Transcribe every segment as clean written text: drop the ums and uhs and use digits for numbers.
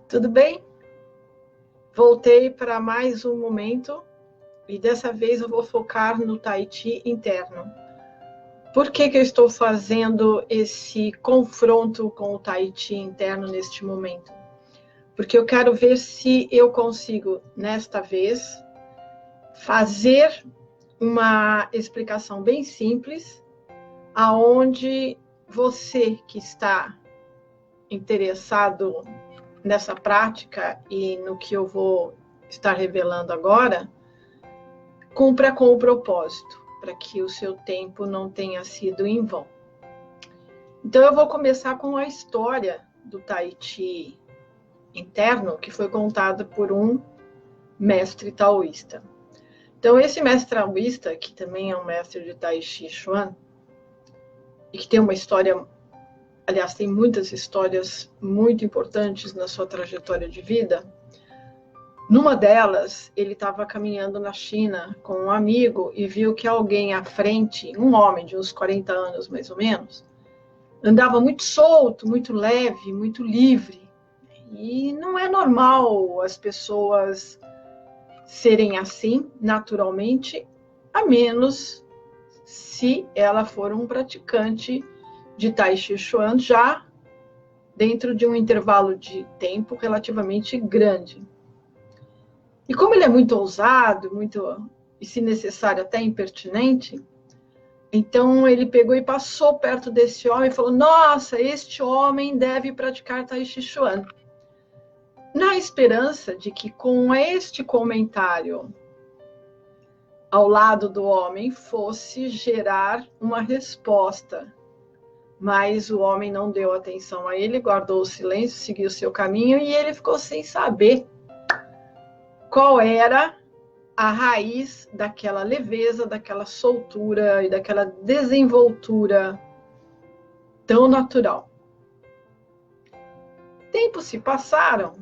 Tudo bem? Voltei para mais um momento e dessa vez eu vou focar no Tai Chi interno. Por que eu estou fazendo esse confronto com o Tai Chi interno neste momento? Porque eu quero ver se eu consigo, nesta vez, fazer uma explicação bem simples, aonde você que está interessado nessa prática e no que eu vou estar revelando agora, cumpra com o propósito, para que o seu tempo não tenha sido em vão. Então eu vou começar com a história do Tai Chi interno, que foi contada por um mestre taoísta. Então esse mestre taoísta, que também é um mestre de Tai Chi Chuan, e que tem uma história, aliás, tem muitas histórias muito importantes na sua trajetória de vida. Numa delas, ele estava caminhando na China com um amigo e viu que alguém à frente, um homem de uns 40 anos mais ou menos, andava muito solto, muito leve, muito livre. E não é normal as pessoas serem assim, naturalmente, a menos se ela for um praticante de Tai Chi Chuan já dentro de um intervalo de tempo relativamente grande. E como ele é muito ousado, e se necessário até impertinente, então ele pegou e passou perto desse homem e falou: nossa, este homem deve praticar Tai Chi Chuan. Na esperança de que com este comentário ao lado do homem fosse gerar uma resposta. Mas o homem não deu atenção a ele, guardou o silêncio, seguiu seu caminho e ele ficou sem saber qual era a raiz daquela leveza, daquela soltura e daquela desenvoltura tão natural. Tempos se passaram.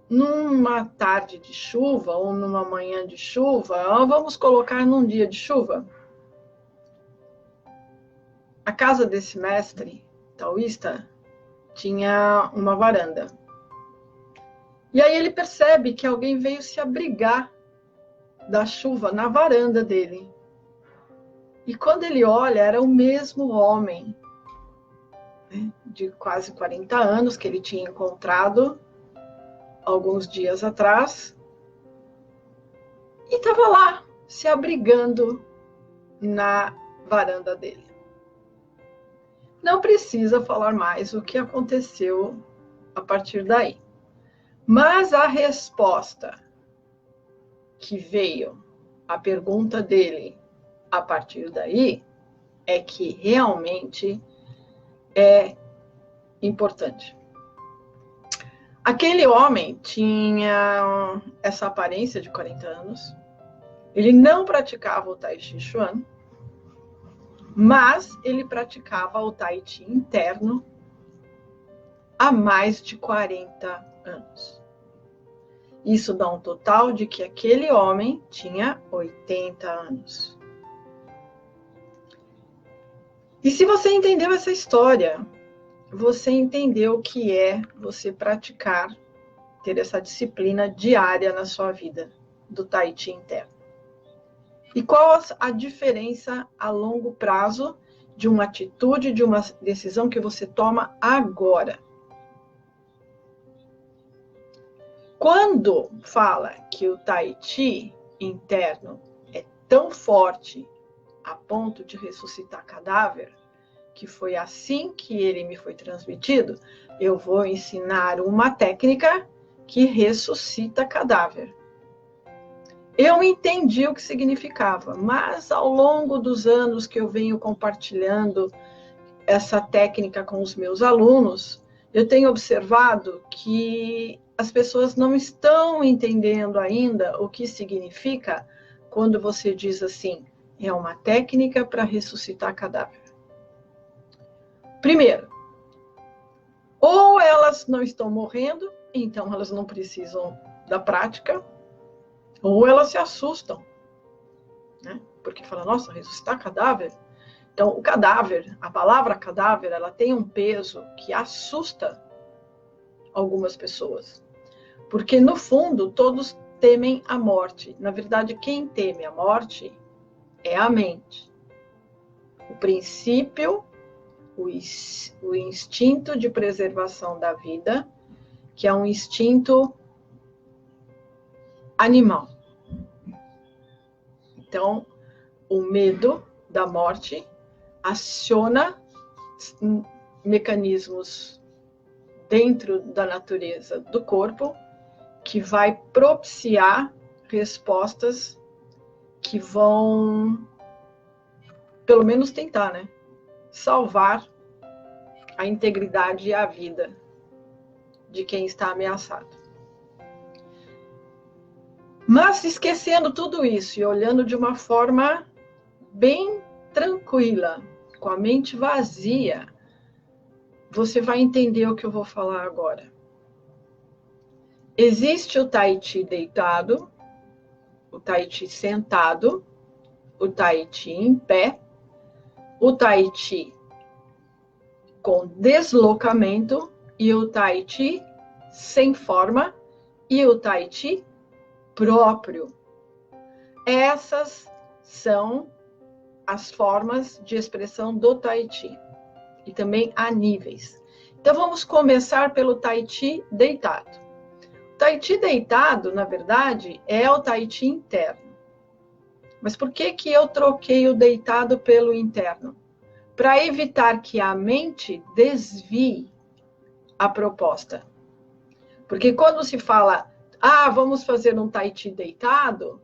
Numa tarde de chuva ou numa manhã de chuva, vamos colocar num dia de chuva, a casa desse mestre taoísta tinha uma varanda. E aí ele percebe que alguém veio se abrigar da chuva na varanda dele. E quando ele olha, era o mesmo homem, né, de quase 40 anos que ele tinha encontrado alguns dias atrás. E estava lá, se abrigando na varanda dele. Não precisa falar mais o que aconteceu a partir daí. Mas a resposta que veio à pergunta dele a partir daí é que realmente é importante. Aquele homem tinha essa aparência de 40 anos, ele não praticava o Tai Chi Chuan, mas ele praticava o Tai Chi interno há mais de 40 anos. Isso dá um total de que aquele homem tinha 80 anos. E se você entendeu essa história, você entendeu o que é você praticar, ter essa disciplina diária na sua vida do Tai Chi interno. E qual a diferença a longo prazo de uma atitude, de uma decisão que você toma agora? Quando fala que o Tai Chi interno é tão forte a ponto de ressuscitar cadáver, que foi assim que ele me foi transmitido, eu vou ensinar uma técnica que ressuscita cadáver. Eu entendi o que significava, mas ao longo dos anos que eu venho compartilhando essa técnica com os meus alunos, eu tenho observado que as pessoas não estão entendendo ainda o que significa quando você diz assim, é uma técnica para ressuscitar cadáver. Primeiro, ou elas não estão morrendo, então elas não precisam da prática, ou elas se assustam, né? Porque falam, nossa, ressuscitar cadáver? Então, o cadáver, a palavra cadáver, ela tem um peso que assusta algumas pessoas. Porque, no fundo, todos temem a morte. Na verdade, quem teme a morte é a mente. O princípio, o instinto de preservação da vida, que é um instinto animal. Então, o medo da morte aciona mecanismos dentro da natureza do corpo que vai propiciar respostas que vão, pelo menos tentar, né? Salvar a integridade e a vida de quem está ameaçado. Mas esquecendo tudo isso e olhando de uma forma bem tranquila, com a mente vazia, você vai entender o que eu vou falar agora. Existe o Tai Chi deitado, o Tai Chi sentado, o Tai Chi em pé, o Tai Chi com deslocamento e o Tai Chi sem forma e o Tai Chi próprio. Essas são as formas de expressão do Tai Chi. E também há níveis. Então vamos começar pelo Tai Chi deitado. O Tai Chi deitado, na verdade, é o Tai Chi interno. Mas por que eu troquei o deitado pelo interno? Para evitar que a mente desvie a proposta. Porque quando se fala, vamos fazer um Tai Chi deitado,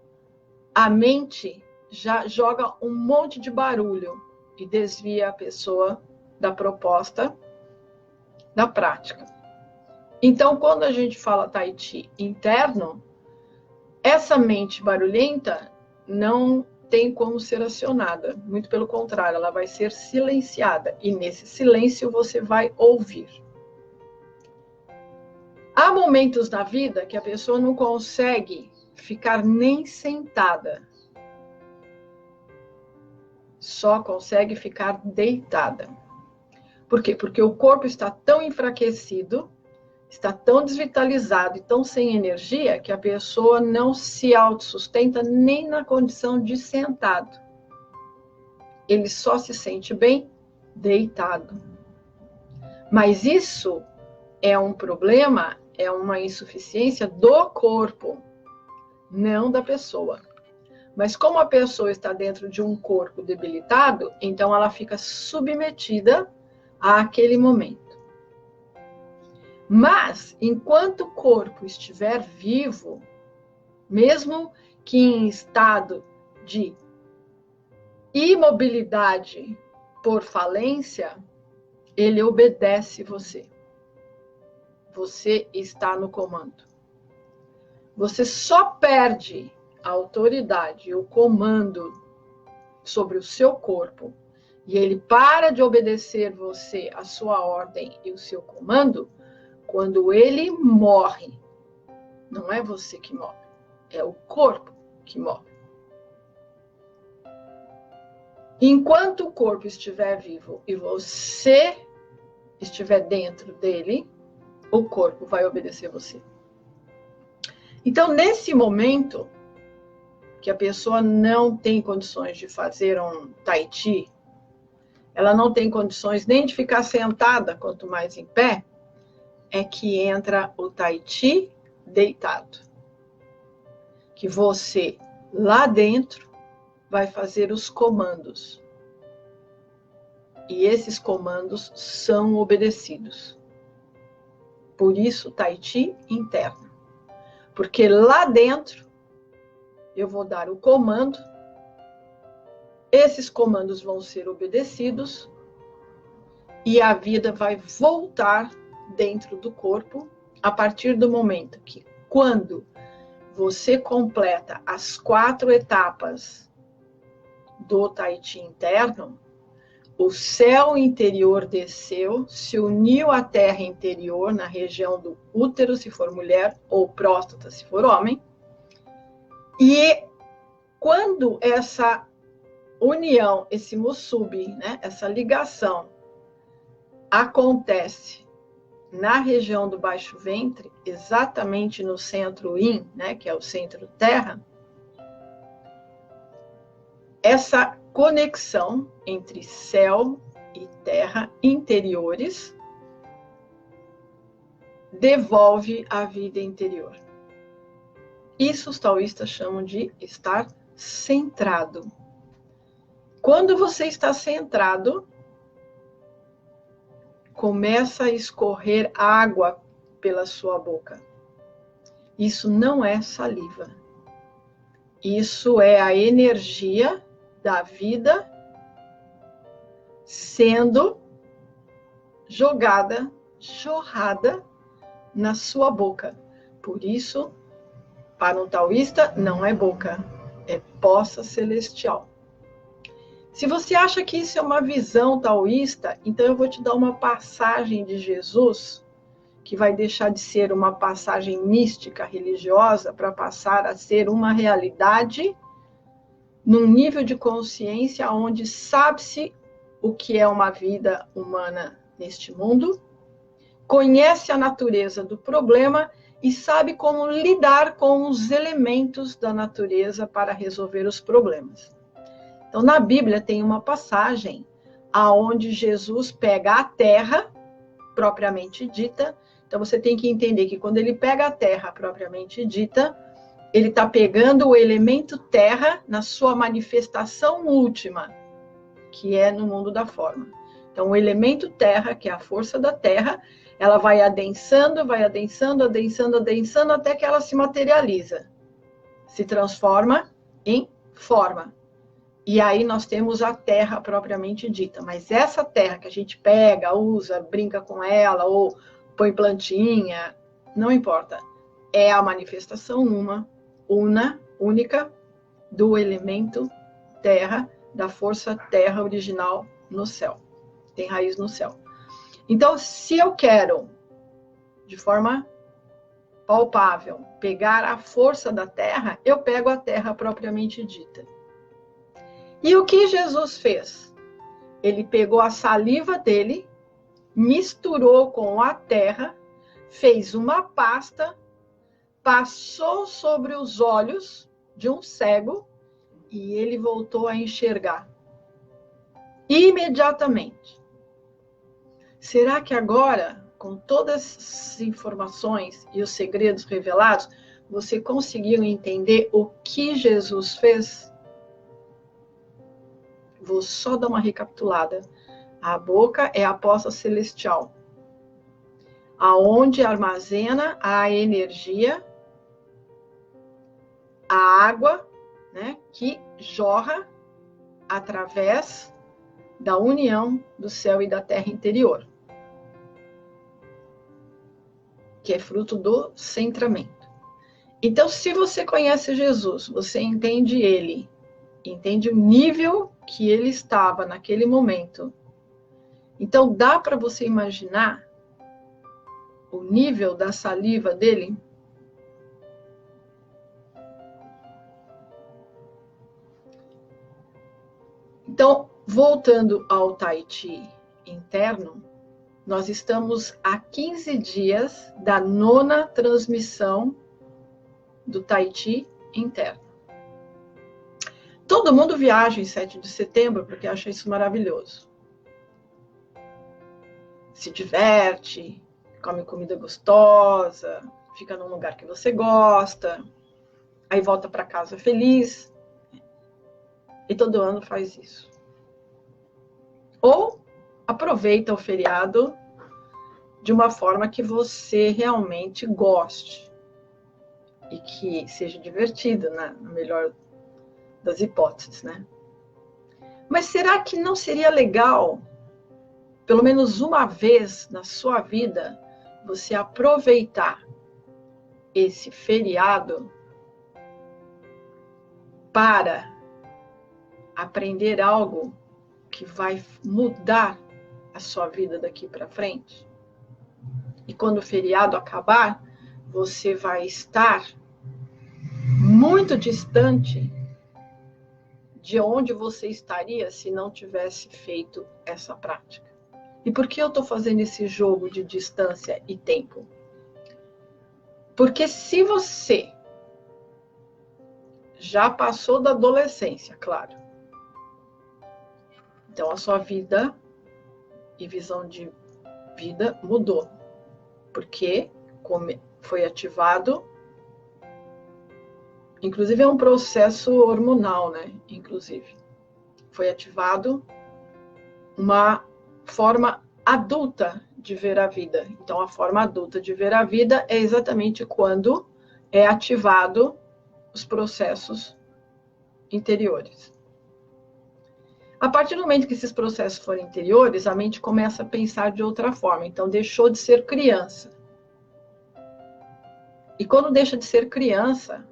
a mente já joga um monte de barulho e desvia a pessoa da proposta, da prática. Então, quando a gente fala Tai Chi interno, essa mente barulhenta não tem como ser acionada. Muito pelo contrário, ela vai ser silenciada. E nesse silêncio você vai ouvir. Há momentos na vida que a pessoa não consegue ficar nem sentada. Só consegue ficar deitada. Por quê? Porque o corpo está tão enfraquecido, está tão desvitalizado e tão sem energia que a pessoa não se autossustenta nem na condição de sentado. Ele só se sente bem deitado. Mas isso é um problema, é uma insuficiência do corpo, não da pessoa. Mas como a pessoa está dentro de um corpo debilitado, então ela fica submetida àquele momento. Mas, enquanto o corpo estiver vivo, mesmo que em estado de imobilidade por falência, ele obedece você. Você está no comando. Você só perde a autoridade e o comando sobre o seu corpo e ele para de obedecer você, a sua ordem e o seu comando quando ele morre. Não é você que morre, é o corpo que morre. Enquanto o corpo estiver vivo e você estiver dentro dele, o corpo vai obedecer você. Então, nesse momento que a pessoa não tem condições de fazer um Tai Chi, ela não tem condições nem de ficar sentada, quanto mais em pé, é que entra o Tai Chi deitado. Que você, lá dentro, vai fazer os comandos. E esses comandos são obedecidos. Por isso, Tai Chi interno. Porque lá dentro, eu vou dar o comando, esses comandos vão ser obedecidos e a vida vai voltar dentro do corpo a partir do momento que, quando você completa as 4 etapas do Tai Chi interno, o céu interior desceu, se uniu à terra interior, na região do útero, se for mulher, ou próstata, se for homem. E quando essa união, esse musubi, né, essa ligação acontece na região do baixo ventre, exatamente no centro yin, né, que é o centro terra, essa conexão entre céu e terra interiores devolve a vida interior. Isso os taoístas chamam de estar centrado. Quando você está centrado, começa a escorrer água pela sua boca. Isso não é saliva. Isso é a energia da vida sendo jogada, jorrada na sua boca. Por isso, para um taoísta, não é boca, é poça celestial. Se você acha que isso é uma visão taoísta, então eu vou te dar uma passagem de Jesus, que vai deixar de ser uma passagem mística, religiosa, para passar a ser uma realidade num nível de consciência onde sabe-se o que é uma vida humana neste mundo, conhece a natureza do problema e sabe como lidar com os elementos da natureza para resolver os problemas. Então, na Bíblia tem uma passagem aonde Jesus pega a terra, propriamente dita. Então, você tem que entender que quando ele pega a terra, propriamente dita, ele está pegando o elemento terra na sua manifestação última, que é no mundo da forma. Então, o elemento terra, que é a força da terra, ela vai adensando, adensando, até que ela se materializa, se transforma em forma. E aí nós temos a terra propriamente dita. Mas essa terra que a gente pega, usa, brinca com ela, ou põe plantinha, não importa. É a manifestação única, do elemento terra, da força terra original no céu. Tem raiz no céu. Então, se eu quero, de forma palpável, pegar a força da terra, eu pego a terra propriamente dita. E o que Jesus fez? Ele pegou a saliva dele, misturou com a terra, fez uma pasta, passou sobre os olhos de um cego e ele voltou a enxergar. Imediatamente. Será que agora, com todas as informações e os segredos revelados, você conseguiu entender o que Jesus fez? Vou só dar uma recapitulada. A boca é a poça celestial, aonde armazena a energia, a água, né, que jorra através da união do céu e da terra interior, que é fruto do centramento. Então, se você conhece Jesus, você entende ele, entende o nível que ele estava naquele momento. Então, dá para você imaginar o nível da saliva dele? Então, voltando ao Tai Chi interno, nós estamos há 15 dias da 9ª transmissão do Tai Chi interno. Todo mundo viaja em 7 de setembro porque acha isso maravilhoso. Se diverte, come comida gostosa, fica num lugar que você gosta, aí volta para casa feliz. E todo ano faz isso. Ou aproveita o feriado de uma forma que você realmente goste e que seja divertido, né? Na melhor das hipóteses, né? Mas será que não seria legal, pelo menos uma vez na sua vida, você aproveitar esse feriado para aprender algo que vai mudar a sua vida daqui para frente? E quando o feriado acabar, você vai estar muito distante de onde você estaria se não tivesse feito essa prática. E por que eu estou fazendo esse jogo de distância e tempo? Porque se você já passou da adolescência, claro, então a sua vida e visão de vida mudou. Porque foi ativado, inclusive é um processo hormonal, né? Inclusive, foi ativado uma forma adulta de ver a vida. Então, a forma adulta de ver a vida é exatamente quando é ativado os processos interiores. A partir do momento que esses processos forem interiores, a mente começa a pensar de outra forma. Então, deixou de ser criança. E quando deixa de ser criança,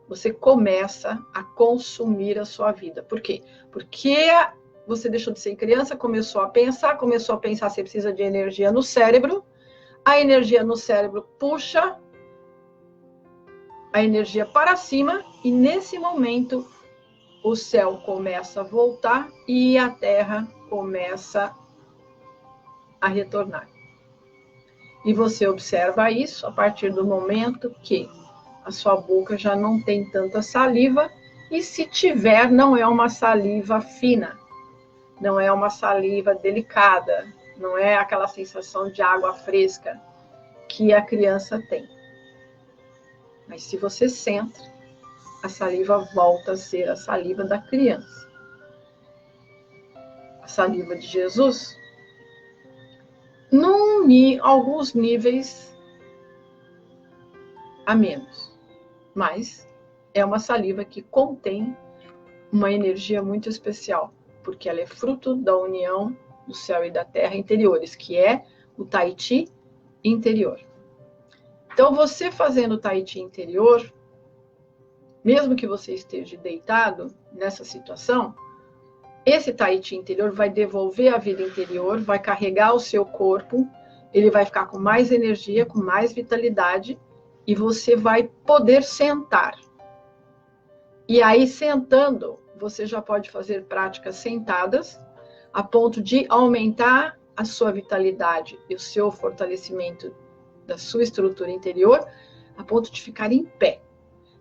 você começa a consumir a sua vida. Por quê? Porque você deixou de ser criança, começou a pensar, você precisa de energia no cérebro, a energia no cérebro puxa a energia para cima, e nesse momento o céu começa a voltar e a terra começa a retornar. E você observa isso a partir do momento que a sua boca já não tem tanta saliva, e se tiver, não é uma saliva fina, não é uma saliva delicada, não é aquela sensação de água fresca que a criança tem. Mas se você senta, a saliva volta a ser a saliva da criança. A saliva de Jesus, alguns níveis a menos, mas é uma saliva que contém uma energia muito especial, porque ela é fruto da união do céu e da terra interiores, que é o Tai Chi interior. Então, você fazendo o Tai Chi interior, mesmo que você esteja deitado nessa situação, esse Tai Chi interior vai devolver a vida interior, vai carregar o seu corpo, ele vai ficar com mais energia, com mais vitalidade, e você vai poder sentar. E aí, sentando, você já pode fazer práticas sentadas, a ponto de aumentar a sua vitalidade e o seu fortalecimento da sua estrutura interior, a ponto de ficar em pé.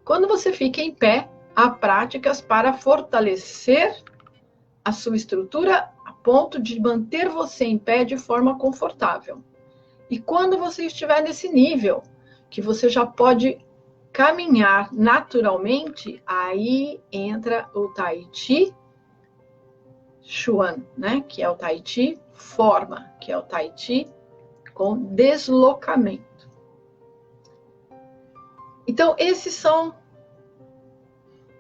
Quando você fica em pé, há práticas para fortalecer a sua estrutura a ponto de manter você em pé de forma confortável. E quando você estiver nesse nível, que você já pode caminhar naturalmente, aí entra o Tai Chi Chuan, né? Que é o Tai Chi forma, que é o Tai Chi com deslocamento. Então, esses são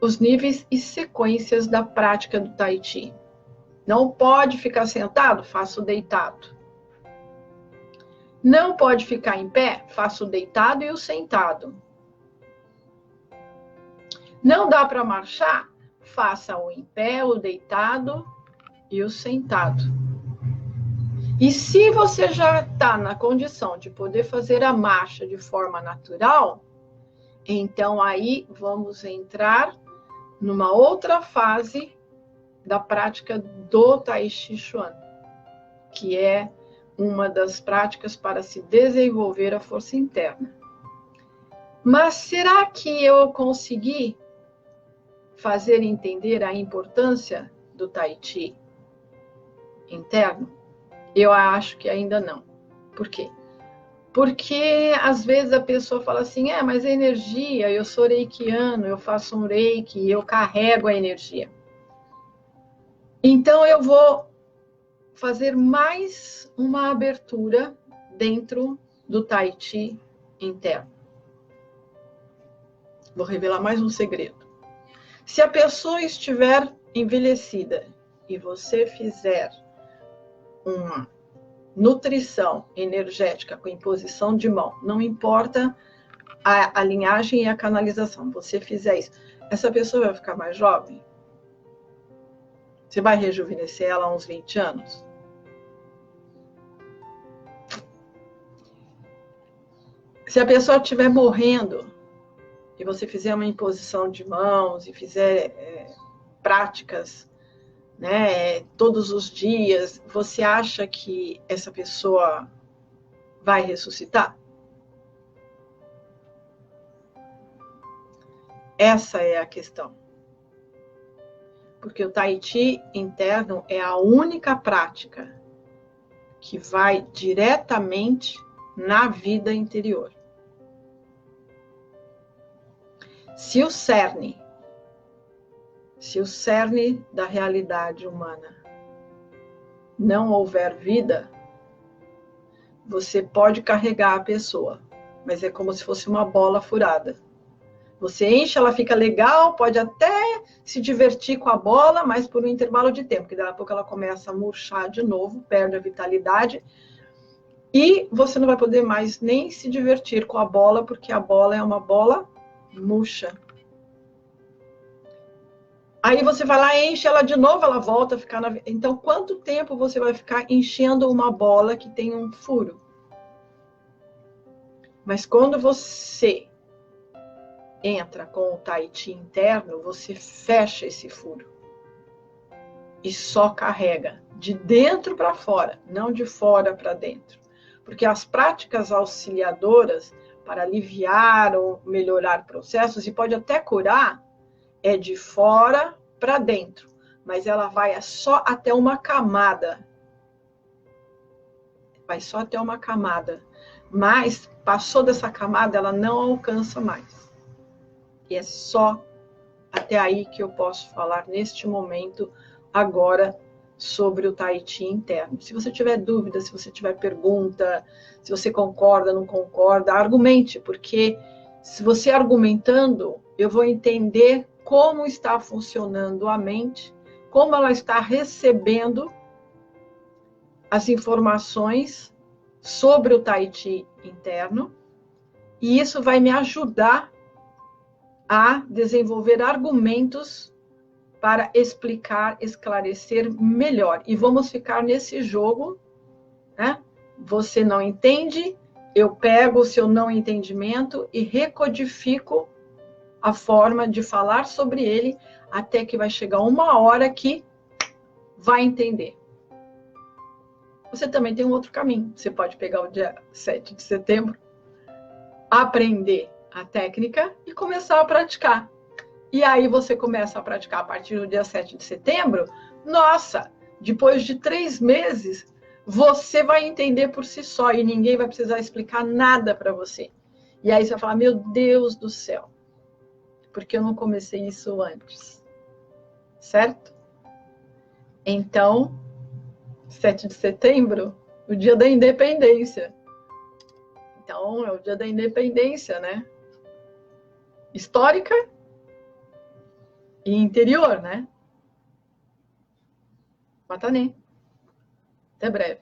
os níveis e sequências da prática do Tai Chi. Não pode ficar sentado? Faça o deitado. Não pode ficar em pé? Faça o deitado e o sentado. Não dá para marchar? Faça o em pé, o deitado e o sentado. E se você já está na condição de poder fazer a marcha de forma natural, então aí vamos entrar numa outra fase da prática do Tai Chi Chuan, que é uma das práticas para se desenvolver a força interna. Mas será que eu consegui fazer entender a importância do Tai Chi interno? Eu acho que ainda não. Por quê? Porque às vezes a pessoa fala assim, mas a energia, eu sou reikiano, eu faço um reiki, eu carrego a energia. Então eu vou fazer mais uma abertura dentro do Tai Chi interno. Vou revelar mais um segredo. Se a pessoa estiver envelhecida e você fizer uma nutrição energética com imposição de mão, não importa a linhagem e a canalização, você fizer isso, essa pessoa vai ficar mais jovem? Você vai rejuvenescer ela há uns 20 anos? Se a pessoa estiver morrendo e você fizer uma imposição de mãos e fizer práticas né, todos os dias, você acha que essa pessoa vai ressuscitar? Essa é a questão. Porque o Tai Chi interno é a única prática que vai diretamente na vida interior. Se o cerne da realidade humana não houver vida, você pode carregar a pessoa, mas é como se fosse uma bola furada. Você enche, ela fica legal, pode até se divertir com a bola, mas por um intervalo de tempo, porque daqui a pouco ela começa a murchar de novo, perde a vitalidade, e você não vai poder mais nem se divertir com a bola, porque a bola é uma bola murcha. Aí você vai lá, enche ela de novo, ela volta a ficar na... Então, quanto tempo você vai ficar enchendo uma bola que tem um furo? Mas quando você entra com o Tai Chi interno, você fecha esse furo. E só carrega de dentro para fora, não de fora para dentro. Porque as práticas auxiliadoras para aliviar ou melhorar processos, e pode até curar, é de fora para dentro, mas ela vai só até uma camada. Vai só até uma camada. Mas passou dessa camada, ela não alcança mais. E é só até aí que eu posso falar neste momento, agora, sobre o Tai Chi interno. Se você tiver dúvida, se você tiver pergunta, se você concorda, não concorda, argumente, porque se você argumentando, eu vou entender como está funcionando a mente, como ela está recebendo as informações sobre o Tai Chi interno, e isso vai me ajudar a desenvolver argumentos para explicar, esclarecer melhor. E vamos ficar nesse jogo, né? Você não entende, eu pego o seu não entendimento e recodifico a forma de falar sobre ele, até que vai chegar uma hora que vai entender. Você também tem um outro caminho. Você pode pegar o dia 7 de setembro, aprender a técnica e começar a praticar. E aí você começa a praticar a partir do dia 7 de setembro. Nossa, depois de 3 meses, você vai entender por si só e ninguém vai precisar explicar nada para você. E aí você vai falar, meu Deus do céu, porque eu não comecei isso antes, certo? Então, 7 de setembro, o dia da independência. Então, é o dia da independência, né? Histórica e interior, né? Matanê. Até breve.